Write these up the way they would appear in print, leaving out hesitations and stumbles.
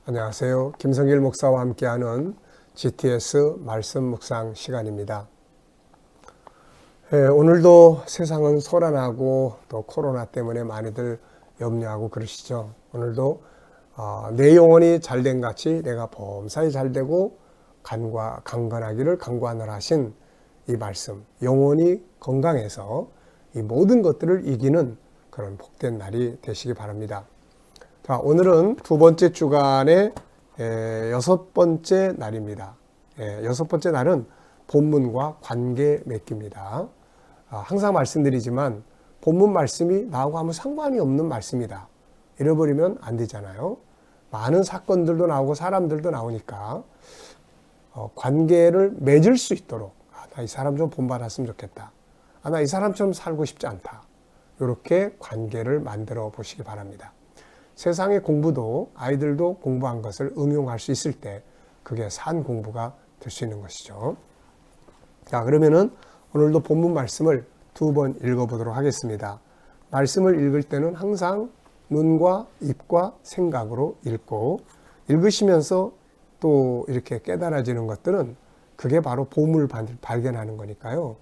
안녕하세요. 김성길 목사와 함께하는 GTS 말씀 묵상 시간입니다. 오늘도 세상은 소란하고 또 코로나 때문에 많이들 염려하고 그러시죠. 오늘도 내 영혼이 잘된 같이 내가 범사에 잘되고 강건하기를 강구하노라 하신 이 말씀, 영혼이 건강해서 이 모든 것들을 이기는 그런 복된 날이 되시기 바랍니다. 자, 오늘은 두 번째 주간의 여섯 번째 날입니다. 여섯 번째 날은 본문과 관계 맺기입니다. 항상 말씀드리지만 본문 말씀이 나하고 아무 상관이 없는 말씀이다. 잃어버리면 안 되잖아요. 많은 사건들도 나오고 사람들도 나오니까 관계를 맺을 수 있도록 나 이 사람 좀 본받았으면 좋겠다. 나 이 사람처럼 살고 싶지 않다. 이렇게 관계를 만들어 보시기 바랍니다. 세상의 공부도 아이들도 공부한 것을 응용할 수 있을 때 그게 산 공부가 될 수 있는 것이죠. 자, 그러면은 오늘도 본문 말씀을 두 번 읽어보도록 하겠습니다. 말씀을 읽을 때는 항상 눈과 입과 생각으로 읽고 읽으시면서 또 이렇게 깨달아지는 것들은 그게 바로 보물 발견하는 거니까요.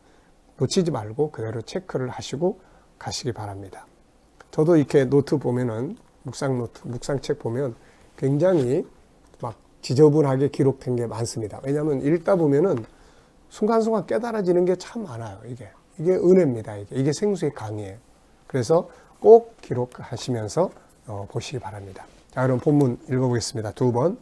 놓치지 말고 그대로 체크를 하시고 가시기 바랍니다. 저도 이렇게 노트 보면은 묵상책 보면 굉장히 막 지저분하게 기록된 게 많습니다. 왜냐하면 읽다 보면은 순간순간 깨달아지는 게 참 많아요. 이게 은혜입니다. 이게 생수의 강이에요. 그래서 꼭 기록하시면서 보시기 바랍니다. 자, 그럼 본문 읽어보겠습니다. 두 번.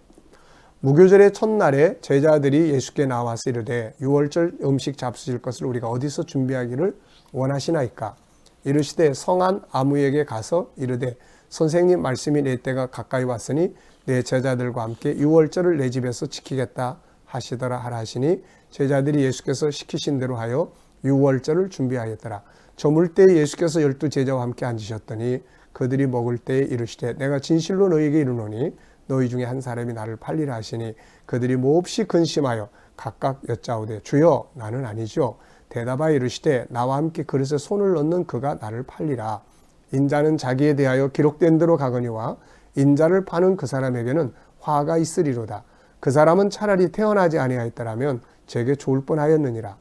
무교절의 첫날에 제자들이 예수께 나와서 이르되 유월절 음식 잡수실 것을 우리가 어디서 준비하기를 원하시나이까? 이르시되 성한 아무에게 가서 이르되 선생님 말씀이 내 때가 가까이 왔으니 내 제자들과 함께 유월절을 내 집에서 지키겠다 하시더라 하라 하시니 제자들이 예수께서 시키신 대로 하여 유월절을 준비하였더라. 저물 때에 예수께서 12 제자와 함께 앉으셨더니 그들이 먹을 때에 이르시되 내가 진실로 너희에게 이르노니 너희 중에 한 사람이 나를 팔리라 하시니 그들이 몹시 근심하여 각각 여짜오되 주여 나는 아니죠. 대답하여 이르시되 나와 함께 그릇에 손을 넣는 그가 나를 팔리라. 인자는 자기에 대하여 기록된 대로 가거니와 인자를 파는 그 사람에게는 화가 있으리로다. 그 사람은 차라리 태어나지 아니하였더라면 제게 좋을 뻔하였느니라.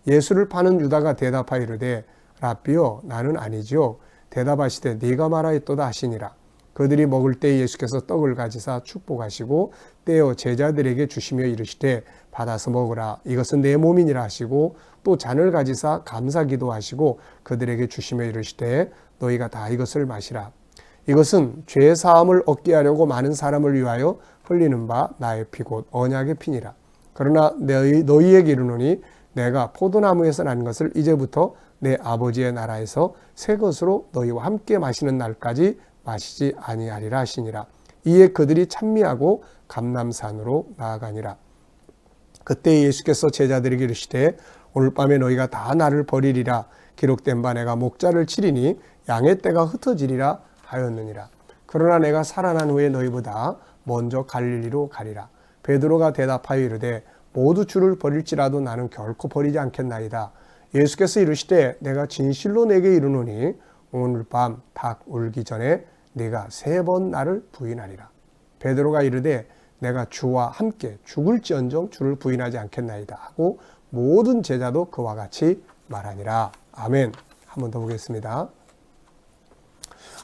예수를 파는 유다가 대답하여 이르되 라삐요 나는 아니지요. 대답하시되 네가 말하였도다 하시니라. 그들이 먹을 때 예수께서 떡을 가지사 축복하시고 떼어 제자들에게 주시며 이르시되 받아서 먹으라. 이것은 내 몸이니라 하시고 또 잔을 가지사 감사 기도하시고 그들에게 주시며 이르시되 너희가 다 이것을 마시라. 이것은 죄 사함을 얻게 하려고 많은 사람을 위하여 흘리는 바 나의 피 곧 언약의 피니라. 그러나 너희에게 이르노니 내가 포도나무에서 난 것을 이제부터 내 아버지의 나라에서 새 것으로 너희와 함께 마시는 날까지 마시지 아니하리라 하시니라. 이에 그들이 찬미하고 감람산으로 나아가니라. 그때 예수께서 제자들에게 이르시되 오늘 밤에 너희가 다 나를 버리리라. 기록된 바 내가 목자를 치리니 양의 떼가 흩어지리라 하였느니라. 그러나 내가 살아난 후에 너희보다 먼저 갈릴리로 가리라. 베드로가 대답하여 이르되 모두 주를 버릴지라도 나는 결코 버리지 않겠나이다. 예수께서 이르시되 내가 진실로 내게 이르노니 오늘 밤 닭 울기 전에 네가 3번 나를 부인하리라. 베드로가 이르되 내가 주와 함께 죽을지언정 주를 부인하지 않겠나이다 하고 모든 제자도 그와 같이 말하니라. 아멘. 한 번 더 보겠습니다.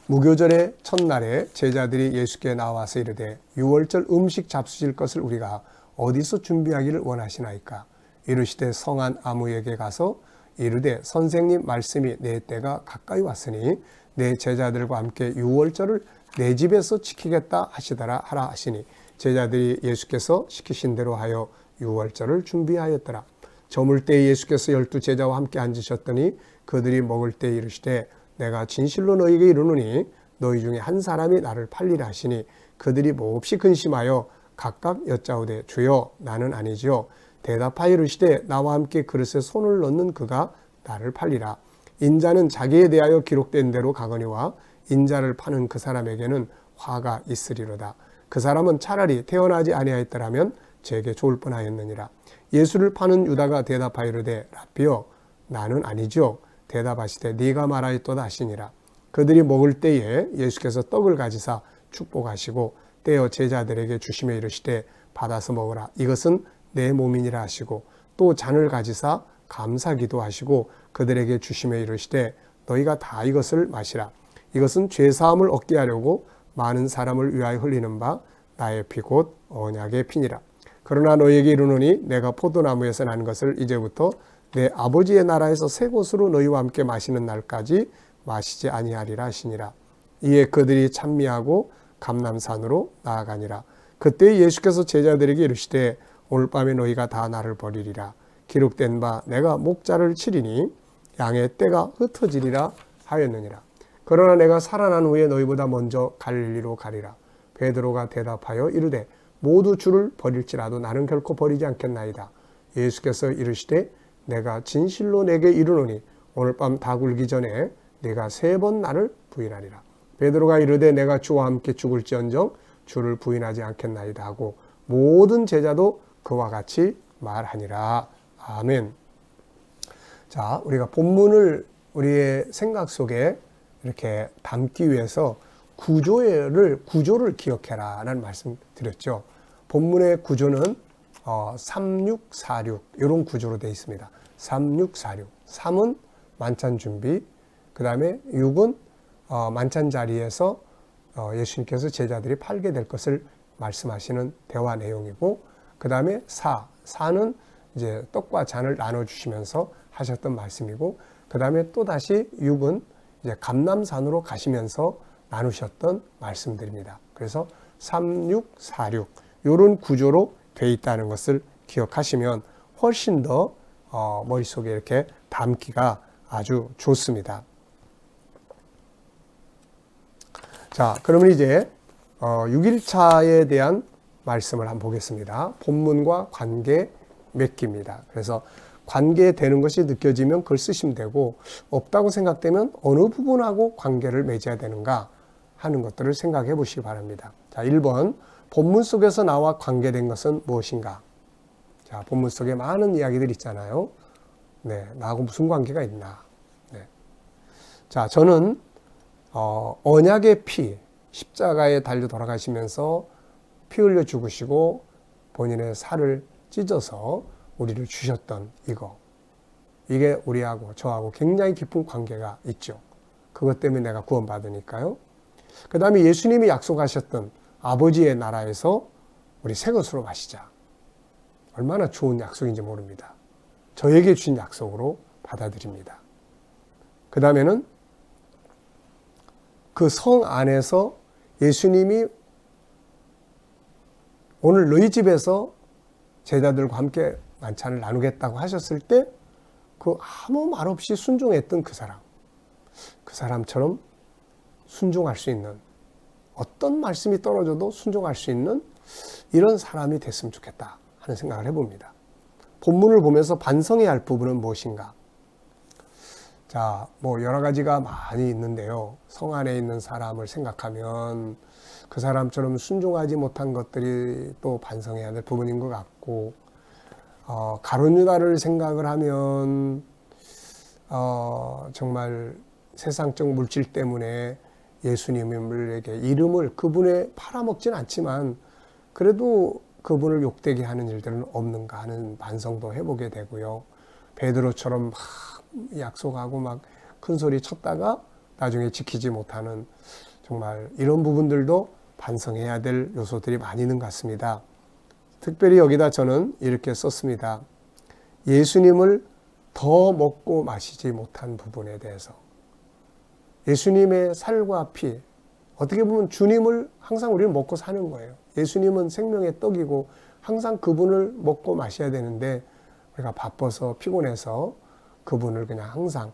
무교절의 첫날에 제자들이 예수께 나와서 이르되 유월절 음식 잡수실 것을 우리가 어디서 준비하기를 원하시나이까? 이르시되 성한 아무에게 가서 이르되 선생님 말씀이 내 때가 가까이 왔으니 내 제자들과 함께 유월절을 내 집에서 지키겠다 하시더라 하라 하시니 제자들이 예수께서 시키신 대로 하여 유월절을 준비하였더라. 저물 때에 예수께서 12 제자와 함께 앉으셨더니 그들이 먹을 때에 이르시되 내가 진실로 너희에게 이르노니 너희 중에 한 사람이 나를 팔리라 하시니 그들이 몹시 근심하여 각각 여짜오되 주여 나는 아니지요. 대답하여 이르시되 나와 함께 그릇에 손을 넣는 그가 나를 팔리라. 인자는 자기에 대하여 기록된 대로 가거니와 인자를 파는 그 사람에게는 화가 있으리로다. 그 사람은 차라리 태어나지 아니하였더라면 제게 좋을 뻔하였느니라. 예수를 파는 유다가 대답하여 이르되 라삐요 나는 아니죠. 대답하시되 네가 말하였도다 하시니라. 그들이 먹을 때에 예수께서 떡을 가지사 축복하시고 떼어 제자들에게 주시며 이르시되 받아서 먹으라. 이것은 내 몸이니라 하시고 또 잔을 가지사 감사기도 하시고 그들에게 주시며 이르시되 너희가 다 이것을 마시라. 이것은 죄사함을 얻게 하려고 많은 사람을 위하여 흘리는 바 나의 피 곧 언약의 피니라. 그러나 너희에게 이르노니 내가 포도나무에서 난 것을 이제부터 내 아버지의 나라에서 새 것으로 너희와 함께 마시는 날까지 마시지 아니하리라 하시니라. 이에 그들이 찬미하고 감람산으로 나아가니라. 그때 예수께서 제자들에게 이르시되 오늘 밤에 너희가 다 나를 버리리라. 기록된 바 내가 목자를 치리니 양의 떼가 흩어지리라 하였느니라. 그러나 내가 살아난 후에 너희보다 먼저 갈릴리로 가리라. 베드로가 대답하여 이르되 모두 주를 버릴지라도 나는 결코 버리지 않겠나이다. 예수께서 이르시되 내가 진실로 내게 이르노니 오늘 밤 다 굴기 전에 네가 3번 나를 부인하리라. 베드로가 이르되 내가 주와 함께 죽을지언정 주를 부인하지 않겠나이다 하고 모든 제자도 그와 같이 말하니라. 아멘. 자, 우리가 본문을 우리의 생각 속에 이렇게 담기 위해서 구조를 기억해라 라는 말씀 드렸죠. 본문의 구조는 3646 이런 구조로 되어 있습니다. 3646. 3은 만찬 준비, 그 다음에 6은 만찬 자리에서 예수님께서 제자들이 팔게 될 것을 말씀하시는 대화 내용이고, 그 다음에 4는 이제 떡과 잔을 나눠주시면서 하셨던 말씀이고, 그 다음에 또 다시 6은 이제 감람산으로 가시면서 나누셨던 말씀들입니다. 그래서 3646 이런 구조로 되어 있다는 것을 기억하시면 훨씬 더 머릿속에 이렇게 담기가 아주 좋습니다. 자, 그러면 이제 6일차에 대한 말씀을 한번 보겠습니다. 본문과 관계 맺기입니다. 그래서 관계되는 것이 느껴지면 그걸 쓰시면 되고, 없다고 생각되면 어느 부분하고 관계를 맺어야 되는가 하는 것들을 생각해 보시기 바랍니다. 자, 1번 본문 속에서 나와 관계된 것은 무엇인가? 자, 본문 속에 많은 이야기들 있잖아요. 네, 나하고 무슨 관계가 있나? 네. 자, 저는 언약의 피, 십자가에 달려 돌아가시면서 피 흘려 죽으시고 본인의 살을 찢어서 우리를 주셨던 이게 우리하고 저하고 굉장히 깊은 관계가 있죠. 그것 때문에 내가 구원받으니까요. 그 다음에 예수님이 약속하셨던 아버지의 나라에서 우리 새 것으로 마시자. 얼마나 좋은 약속인지 모릅니다. 저에게 주신 약속으로 받아들입니다. 그 다음에는 그 성 안에서 예수님이 오늘 너희 집에서 제자들과 함께 만찬을 나누겠다고 하셨을 때 그 아무 말 없이 순종했던 그 사람처럼 순종할 수 있는, 어떤 말씀이 떨어져도 순종할 수 있는 이런 사람이 됐으면 좋겠다 하는 생각을 해봅니다. 본문을 보면서 반성해야 할 부분은 무엇인가? 자, 뭐 여러 가지가 많이 있는데요. 성 안에 있는 사람을 생각하면 그 사람처럼 순종하지 못한 것들이 또 반성해야 될 부분인 것 같고, 가룟 유다를 생각을 하면 정말 세상적 물질 때문에 예수님에게 이름을 그분의 팔아먹진 않지만 그래도 그분을 욕되게 하는 일들은 없는가 하는 반성도 해보게 되고요. 베드로처럼 막 약속하고 막 큰 소리 쳤다가 나중에 지키지 못하는, 정말 이런 부분들도 반성해야 될 요소들이 많이 있는 것 같습니다. 특별히 여기다 저는 이렇게 썼습니다. 예수님을 더 먹고 마시지 못한 부분에 대해서, 예수님의 살과 피, 어떻게 보면 주님을 항상 우리는 먹고 사는 거예요. 예수님은 생명의 떡이고 항상 그분을 먹고 마셔야 되는데 우리가 바빠서 피곤해서 그분을 그냥 항상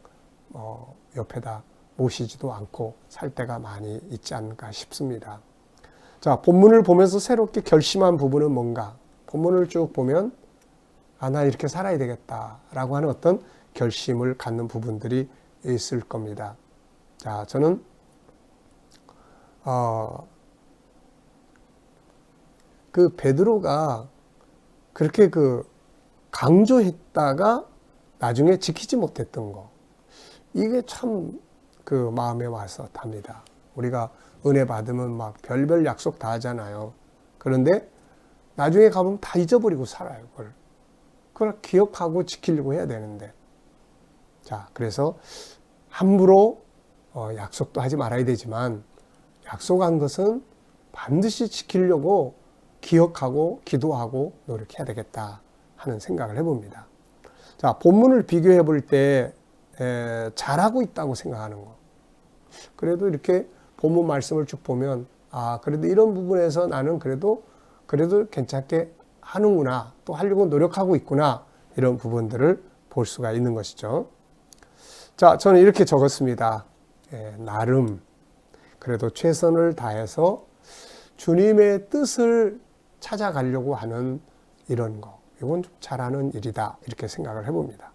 옆에다 모시지도 않고 살 때가 많이 있지 않을까 싶습니다. 자, 본문을 보면서 새롭게 결심한 부분은 뭔가? 본문을 쭉 보면 나 이렇게 살아야 되겠다라고 하는 어떤 결심을 갖는 부분들이 있을 겁니다. 자, 저는 그 베드로가 그렇게 강조했다가 나중에 지키지 못했던 거, 이게 참 그 마음에 와서 답니다. 우리가 은혜 받으면 막 별별 약속 다 하잖아요. 그런데 나중에 가보면 다 잊어버리고 살아요. 그걸 기억하고 지키려고 해야 되는데. 자, 그래서 함부로 약속도 하지 말아야 되지만 약속한 것은 반드시 지키려고 기억하고 기도하고 노력해야 되겠다 하는 생각을 해봅니다. 자, 본문을 비교해 볼 때 잘하고 있다고 생각하는 거. 그래도 이렇게 본문 말씀을 쭉 보면 그래도 이런 부분에서 나는 그래도 괜찮게 하는구나, 또 하려고 노력하고 있구나, 이런 부분들을 볼 수가 있는 것이죠. 자, 저는 이렇게 적었습니다. 나름 그래도 최선을 다해서 주님의 뜻을 찾아가려고 하는 이런 거, 이건 좀 잘하는 일이다, 이렇게 생각을 해봅니다.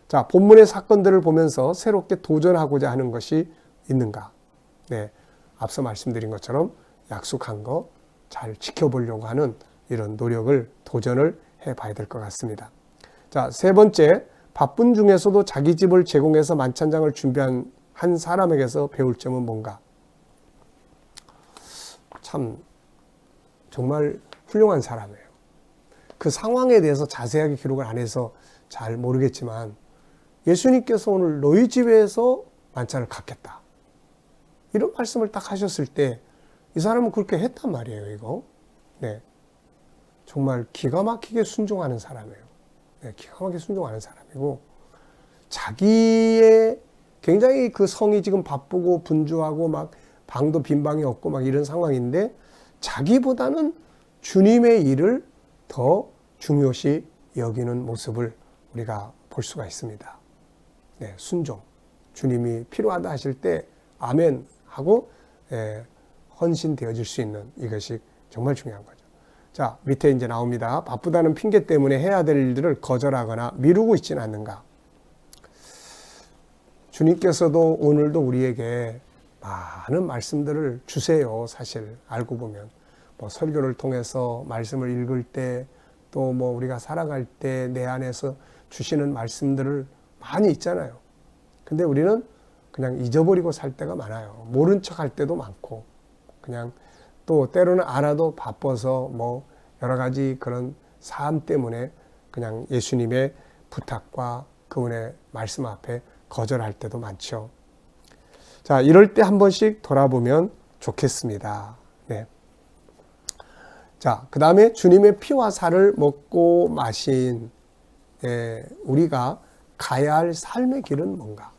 자, 본문의 사건들을 보면서 새롭게 도전하고자 하는 것이 있는가? 네, 앞서 말씀드린 것처럼 약속한 거 잘 지켜보려고 하는 이런 노력을, 도전을 해봐야 될 것 같습니다. 자, 세 번째, 바쁜 중에서도 자기 집을 제공해서 만찬장을 준비한 한 사람에게서 배울 점은 뭔가? 참 정말 훌륭한 사람이에요. 그 상황에 대해서 자세하게 기록을 안 해서 잘 모르겠지만 예수님께서 오늘 너희 집에서 만찬을 갖겠다, 이런 말씀을 딱 하셨을 때 이 사람은 그렇게 했단 말이에요. 이거 네, 정말 기가 막히게 순종하는 사람이에요. 네, 기가 막히게 순종하는 사람이고, 자기의 굉장히 그 성이 지금 바쁘고 분주하고 막 방도 빈 방이 없고 막 이런 상황인데 자기보다는 주님의 일을 더 중요시 여기는 모습을 우리가 볼 수가 있습니다. 네, 순종. 주님이 필요하다 하실 때 아멘 하고 헌신되어질 수 있는, 이것이 정말 중요한 거죠. 자, 밑에 이제 나옵니다. 바쁘다는 핑계 때문에 해야 될 일들을 거절하거나 미루고 있지는 않는가? 주님께서도 오늘도 우리에게 많은 말씀들을 주세요. 사실 알고 보면 뭐 설교를 통해서 말씀을 읽을 때, 또 뭐 우리가 살아갈 때 내 안에서 주시는 말씀들을 많이 있잖아요. 근데 우리는 그냥 잊어버리고 살 때가 많아요. 모른 척 할 때도 많고, 그냥 또 때로는 알아도 바빠서 뭐 여러 가지 그런 삶 때문에 그냥 예수님의 부탁과 그분의 말씀 앞에 거절할 때도 많죠. 자, 이럴 때 한 번씩 돌아보면 좋겠습니다. 네. 자, 그 다음에 주님의 피와 살을 먹고 마신 우리가 가야 할 삶의 길은 뭔가?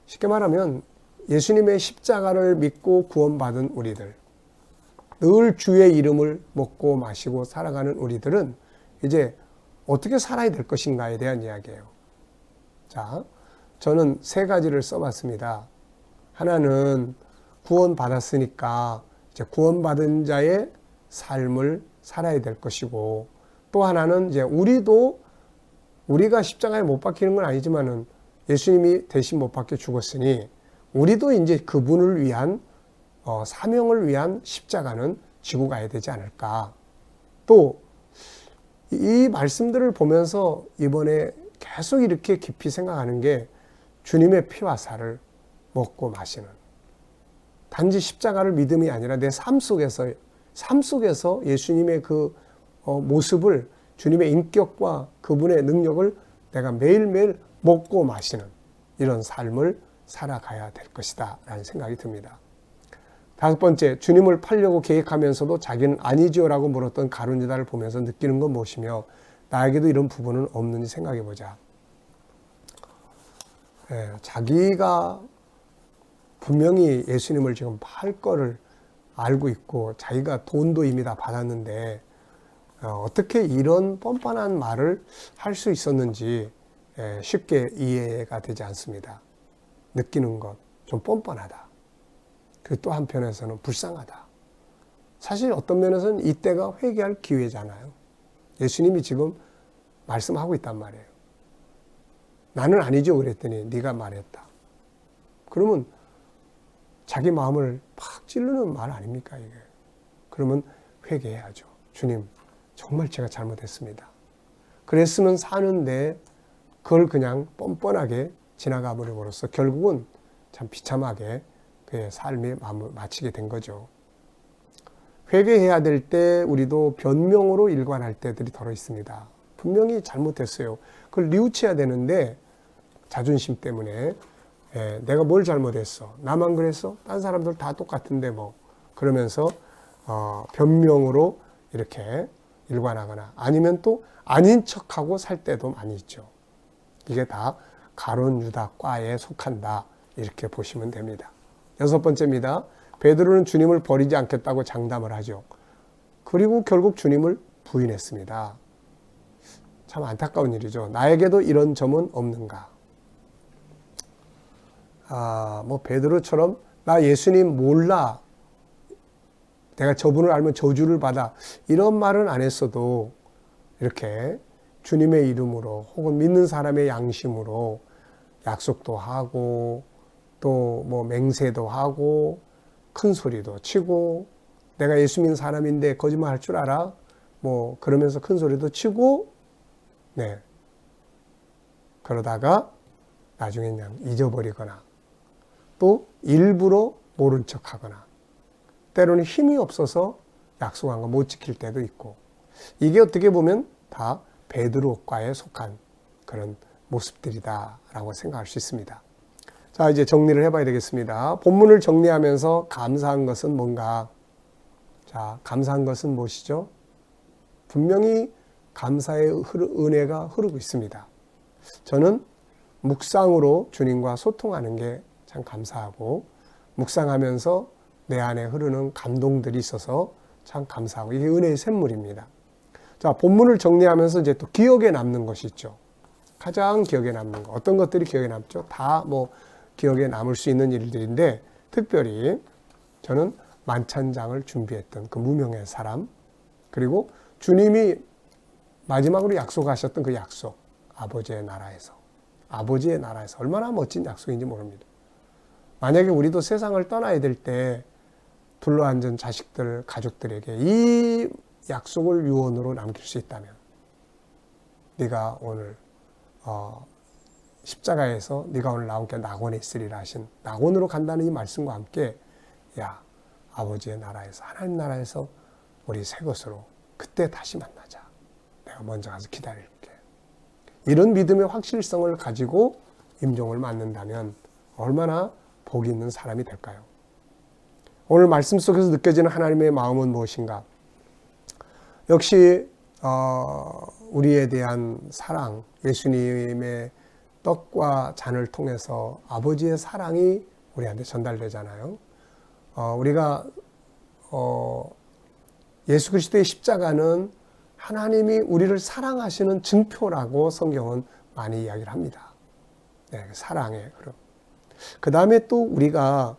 쉽게 말하면 예수님의 십자가를 믿고 구원받은 우리들, 늘 주의 이름을 먹고 마시고 살아가는 우리들은 이제 어떻게 살아야 될 것인가에 대한 이야기예요. 자, 저는 세 가지를 써봤습니다. 하나는 구원받았으니까 이제 구원받은 자의 삶을 살아야 될 것이고, 또 하나는 이제 우리가 십자가에 못 박히는 건 아니지만은 예수님이 대신 못 박혀 죽었으니 우리도 이제 그분을 위한 사명을 위한 십자가는 지고 가야 되지 않을까. 또 이 말씀들을 보면서 이번에 계속 이렇게 깊이 생각하는 게 주님의 피와 살을 먹고 마시는, 단지 십자가를 믿음이 아니라 내 삶 속에서 예수님의 그 모습을, 주님의 인격과 그분의 능력을 내가 매일매일 먹고 마시는 이런 삶을 살아가야 될 것이다 라는 생각이 듭니다. 다섯 번째, 주님을 팔려고 계획하면서도 자기는 아니지요라고 물었던 가룟 유다를 보면서 느끼는 건 무엇이며 나에게도 이런 부분은 없는지 생각해 보자. 자기가 분명히 예수님을 지금 팔 거를 알고 있고 자기가 돈도 이미 다 받았는데 어떻게 이런 뻔뻔한 말을 할 수 있었는지 쉽게 이해가 되지 않습니다. 느끼는 것 좀 뻔뻔하다. 그리고 또 한편에서는 불쌍하다. 사실 어떤 면에서는 이때가 회개할 기회잖아요. 예수님이 지금 말씀하고 있단 말이에요. 나는 아니죠 그랬더니 네가 말했다. 그러면 자기 마음을 팍 찌르는 말 아닙니까 이게. 그러면 회개해야죠. 주님 정말 제가 잘못했습니다. 그랬으면 사는데 그걸 그냥 뻔뻔하게 지나가 버림으로써 결국은 참 비참하게 그의 삶이 마치게 된 거죠. 회개해야 될 때 우리도 변명으로 일관할 때들이 더러 있습니다. 분명히 잘못했어요. 그걸 뉘우쳐야 되는데 자존심 때문에 내가 뭘 잘못했어? 나만 그랬어? 딴 사람들 다 똑같은데 뭐 그러면서 변명으로 이렇게 일관하거나 아니면 또 아닌 척하고 살 때도 많이 있죠. 이게 다 가룟 유다과에 속한다 이렇게 보시면 됩니다. 6번째입니다. 베드로는 주님을 버리지 않겠다고 장담을 하죠. 그리고 결국 주님을 부인했습니다. 참 안타까운 일이죠. 나에게도 이런 점은 없는가? 뭐 베드로처럼 나 예수님 몰라. 내가 저분을 알면 저주를 받아. 이런 말은 안 했어도 이렇게 주님의 이름으로 혹은 믿는 사람의 양심으로 약속도 하고 또 뭐 맹세도 하고 큰 소리도 치고 내가 예수 믿는 사람인데 거짓말 할 줄 알아? 뭐 그러면서 큰 소리도 치고 그러다가 나중에 그냥 잊어버리거나 또 일부러 모른 척하거나 때로는 힘이 없어서 약속한 거 못 지킬 때도 있고 이게 어떻게 보면 다 베드로과에 속한 그런 모습들이다라고 생각할 수 있습니다. 자, 이제 정리를 해봐야 되겠습니다. 본문을 정리하면서 감사한 것은 뭔가? 자, 감사한 것은 무엇이죠? 분명히 감사의 은혜가 흐르고 있습니다. 저는 묵상으로 주님과 소통하는 게 참 감사하고 묵상하면서 내 안에 흐르는 감동들이 있어서 참 감사하고 이게 은혜의 샘물입니다. 자, 본문을 정리하면서 이제 또 기억에 남는 것이 있죠. 가장 기억에 남는 것. 어떤 것들이 기억에 남죠? 다 뭐 기억에 남을 수 있는 일들인데 특별히 저는 만찬장을 준비했던 그 무명의 사람 그리고 주님이 마지막으로 약속하셨던 그 약속. 아버지의 나라에서 얼마나 멋진 약속인지 모릅니다. 만약에 우리도 세상을 떠나야 될 때 둘러앉은 자식들, 가족들에게 이 약속을 유언으로 남길 수 있다면 네가 오늘 십자가에서 네가 오늘 나와 함께 낙원에 있으리라 하신 낙원으로 간다는 이 말씀과 함께 야 아버지의 나라에서 하나님 나라에서 우리 새 것으로 그때 다시 만나자. 내가 먼저 가서 기다릴게. 이런 믿음의 확실성을 가지고 임종을 맞는다면 얼마나 복이 있는 사람이 될까요? 오늘 말씀 속에서 느껴지는 하나님의 마음은 무엇인가? 역시 우리에 대한 사랑, 예수님의 떡과 잔을 통해서 아버지의 사랑이 우리한테 전달되잖아요. 우리가 예수 그리스도의 십자가는 하나님이 우리를 사랑하시는 증표라고 성경은 많이 이야기를 합니다. 사랑의 흐름. 그 다음에 또 우리가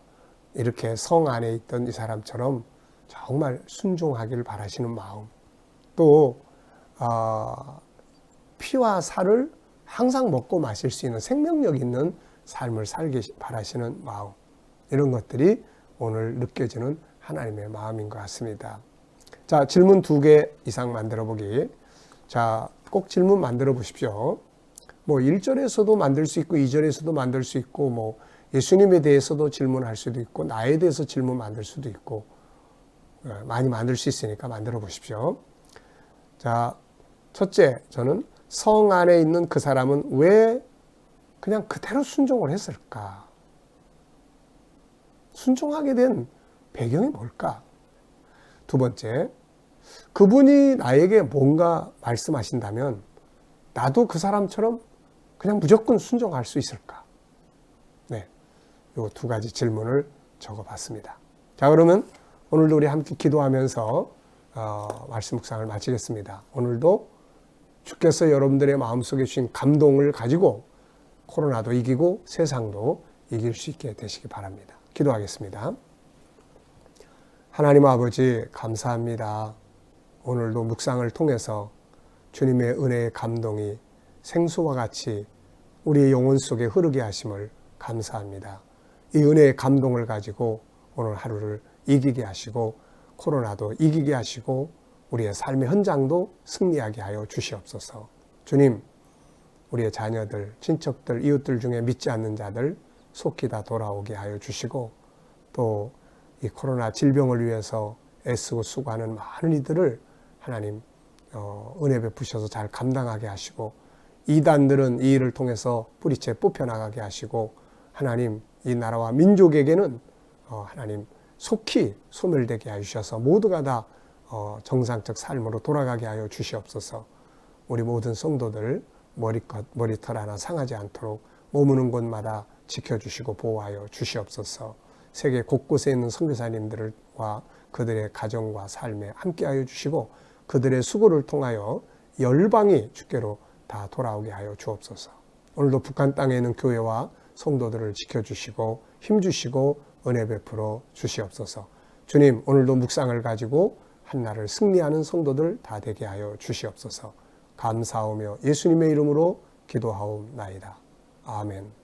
이렇게 성 안에 있던 이 사람처럼 정말 순종하기를 바라시는 마음. 또 피와 살을 항상 먹고 마실 수 있는 생명력 있는 삶을 살기 바라시는 마음. 이런 것들이 오늘 느껴지는 하나님의 마음인 것 같습니다. 자, 질문 2개 이상 만들어 보기. 자, 꼭 질문 만들어 보십시오. 뭐 1절에서도 만들 수 있고 2절에서도 만들 수 있고 뭐 예수님에 대해서도 질문할 수도 있고 나에 대해서 질문 만들 수도 있고 많이 만들 수 있으니까 만들어 보십시오. 자, 첫째, 저는 성 안에 있는 그 사람은 왜 그냥 그대로 순종을 했을까? 순종하게 된 배경이 뭘까? 2번째, 그분이 나에게 뭔가 말씀하신다면 나도 그 사람처럼 그냥 무조건 순종할 수 있을까? 네, 요 2가지 질문을 적어봤습니다. 자, 그러면 오늘도 우리 함께 기도하면서 말씀 묵상을 마치겠습니다. 오늘도 주께서 여러분들의 마음속에 주신 감동을 가지고 코로나도 이기고 세상도 이길 수 있게 되시기 바랍니다. 기도하겠습니다. 하나님 아버지 감사합니다. 오늘도 묵상을 통해서 주님의 은혜의 감동이 생수와 같이 우리의 영혼 속에 흐르게 하심을 감사합니다. 이 은혜의 감동을 가지고 오늘 하루를 이기게 하시고 코로나도 이기게 하시고 우리의 삶의 현장도 승리하게 하여 주시옵소서. 주님, 우리의 자녀들, 친척들, 이웃들 중에 믿지 않는 자들 속히 다 돌아오게 하여 주시고 또 이 코로나 질병을 위해서 애쓰고 수고하는 많은 이들을 하나님 은혜 베푸셔서 잘 감당하게 하시고, 이단들은 이 일을 통해서 뿌리채 뽑혀나가게 하시고, 하나님 이 나라와 민족에게는 하나님 속히 소멸되게 하셔서 모두가 다 정상적 삶으로 돌아가게 하여 주시옵소서. 우리 모든 성도들 머리털 하나 상하지 않도록 머무는 곳마다 지켜주시고 보호하여 주시옵소서. 세계 곳곳에 있는 선교사님들과 그들의 가정과 삶에 함께하여 주시고, 그들의 수고를 통하여 열방이 주께로 다 돌아오게 하여 주옵소서. 오늘도 북한 땅에 있는 교회와 성도들을 지켜주시고 힘주시고 은혜 베풀어 주시옵소서. 주님, 오늘도 묵상을 가지고 한날을 승리하는 성도들 다 되게 하여 주시옵소서. 감사하며 예수님의 이름으로 기도하옵나이다. 아멘.